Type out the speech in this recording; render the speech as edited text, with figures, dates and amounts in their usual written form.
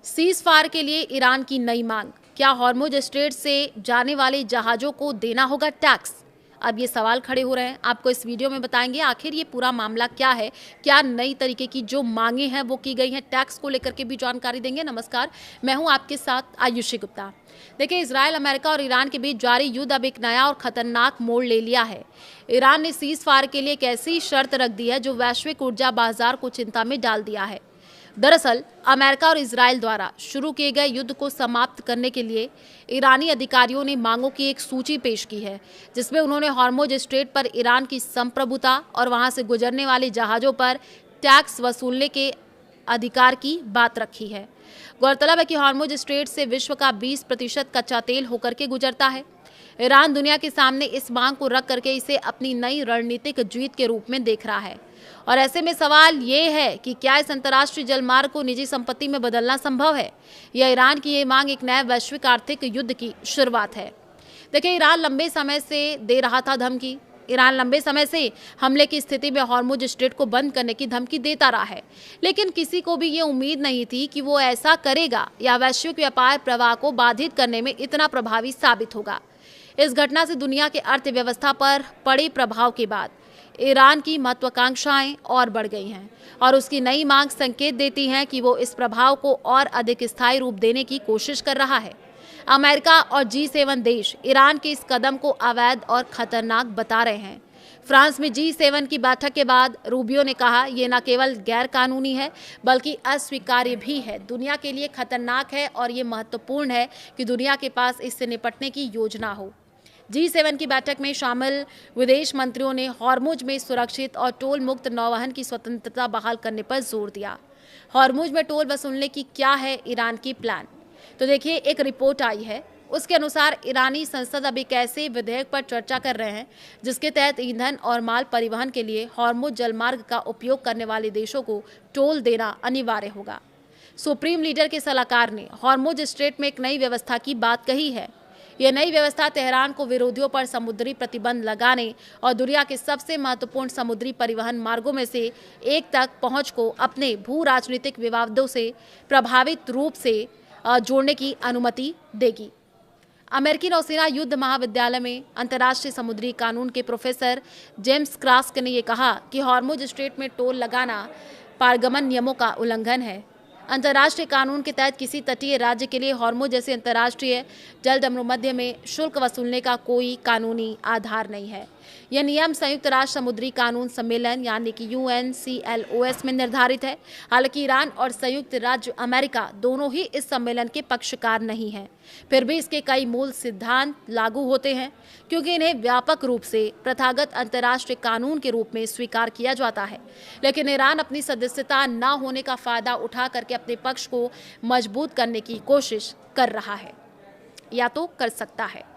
Cease fire के लिए Iran की नई मांग। क्या हॉर्मुज स्ट्रेट से जाने वाले जहाजों को देना होगा टैक्स? अब ये सवाल खड़े हो रहे हैं। आपको इस वीडियो में बताएंगे आखिर ये पूरा मामला क्या है, क्या नई तरीके की जो मांगे हैं वो की गई हैं, टैक्स को लेकर के भी जानकारी देंगे। नमस्कार, मैं हूं आपके साथ आयुषी गुप्ता। देखिए, इजराइल, अमेरिका और ईरान के बीच जारी युद्ध अब एक नया और खतरनाक मोड़ ले लिया है। ईरान ने सीज फायर के लिए एक ऐसी शर्त रख दी है जो वैश्विक ऊर्जा बाजार को चिंता में डाल दिया है। दरअसल अमेरिका और इजराइल द्वारा शुरू किए गए युद्ध को समाप्त करने के लिए ईरानी अधिकारियों ने मांगों की एक सूची पेश की है, जिसमें उन्होंने हॉर्मुज स्ट्रेट पर ईरान की संप्रभुता और वहां से गुजरने वाले जहाजों पर टैक्स वसूलने के अधिकार की बात रखी है। गौरतलब है कि हॉर्मुज स्ट्रेट से विश्व का 20% कच्चा तेल होकर के गुजरता है। ईरान दुनिया के सामने इस मांग को रख करके इसे अपनी नई रणनीतिक जीत के रूप में देख रहा है। और ऐसे में सवाल ये है कि क्या इस अंतर्राष्ट्रीय जलमार्ग को निजी संपत्ति में बदलना संभव है, या ईरान की ये मांग एक नए वैश्विक आर्थिक युद्ध की शुरुआत है। देखिए, ईरान लंबे समय से दे रहा था धमकी। ईरान लंबे समय से हमले की स्थिति में हॉर्मुज स्ट्रेट को बंद करने की धमकी देता रहा है, लेकिन किसी को भी ये उम्मीद नहीं थी कि वो ऐसा करेगा या वैश्विक व्यापार प्रवाह को बाधित करने में इतना प्रभावी साबित होगा। इस घटना से दुनिया के अर्थव्यवस्था पर पड़े प्रभाव के बाद ईरान की महत्वाकांक्षाएं और बढ़ गई हैं और उसकी नई मांग संकेत देती हैं कि वो इस प्रभाव को और अधिक स्थायी रूप देने की कोशिश कर रहा है। अमेरिका और G7 देश ईरान के इस कदम को अवैध और खतरनाक बता रहे हैं। फ्रांस में G7 की बैठक के बाद रूबियो ने कहा, ये न केवल गैर कानूनी है बल्कि अस्वीकार्य भी है, दुनिया के लिए खतरनाक है और ये महत्वपूर्ण है कि दुनिया के पास इससे निपटने की योजना हो। G7 की बैठक में शामिल विदेश मंत्रियों ने हॉर्मुज में सुरक्षित और टोल मुक्त नौवहन की स्वतंत्रता बहाल करने पर जोर दिया। हॉर्मुज में टोल वसूलने की क्या है ईरान की प्लान? तो देखिए, एक रिपोर्ट आई है, उसके अनुसार ईरानी संसद अब एक ऐसे विधेयक पर चर्चा कर रहे हैं जिसके तहत ईंधन और माल परिवहन के लिए हॉर्मुज जलमार्ग का उपयोग करने वाले देशों को टोल देना अनिवार्य होगा। सुप्रीम लीडर के सलाहकार ने हॉर्मुज स्ट्रेट में एक नई व्यवस्था की बात कही है। यह नई व्यवस्था तेहरान को विरोधियों पर समुद्री प्रतिबंध लगाने और दुनिया के सबसे महत्वपूर्ण समुद्री परिवहन मार्गों में से एक तक पहुंच को अपने भू राजनीतिक विवादों से प्रभावित रूप से जोड़ने की अनुमति देगी। अमेरिकी नौसेना युद्ध महाविद्यालय में अंतर्राष्ट्रीय समुद्री कानून के प्रोफेसर जेम्स क्रास्क ने यह कहा कि हॉर्मुज स्ट्रेट में टोल लगाना पारगमन नियमों का उल्लंघन है। अंतर्राष्ट्रीय कानून के तहत किसी तटीय राज्य के लिए हॉर्मुज जैसे अंतर्राष्ट्रीय जलमध्य में शुल्क वसूलने का कोई कानूनी आधार नहीं है। यह नियम संयुक्त राष्ट्र समुद्री कानून सम्मेलन यानी कि UNCLOS में निर्धारित है। हालांकि ईरान और संयुक्त राज्य अमेरिका दोनों ही इस सम्मेलन के पक्षकार नहीं हैं, फिर भी इसके कई मूल सिद्धांत लागू होते हैं क्योंकि इन्हें व्यापक रूप से प्रथागत अंतर्राष्ट्रीय कानून के रूप में स्वीकार किया जाता है। लेकिन ईरान अपनी सदस्यता न होने का फायदा उठा करके अपने पक्ष को मजबूत करने की कोशिश कर रहा है, या तो कर सकता है।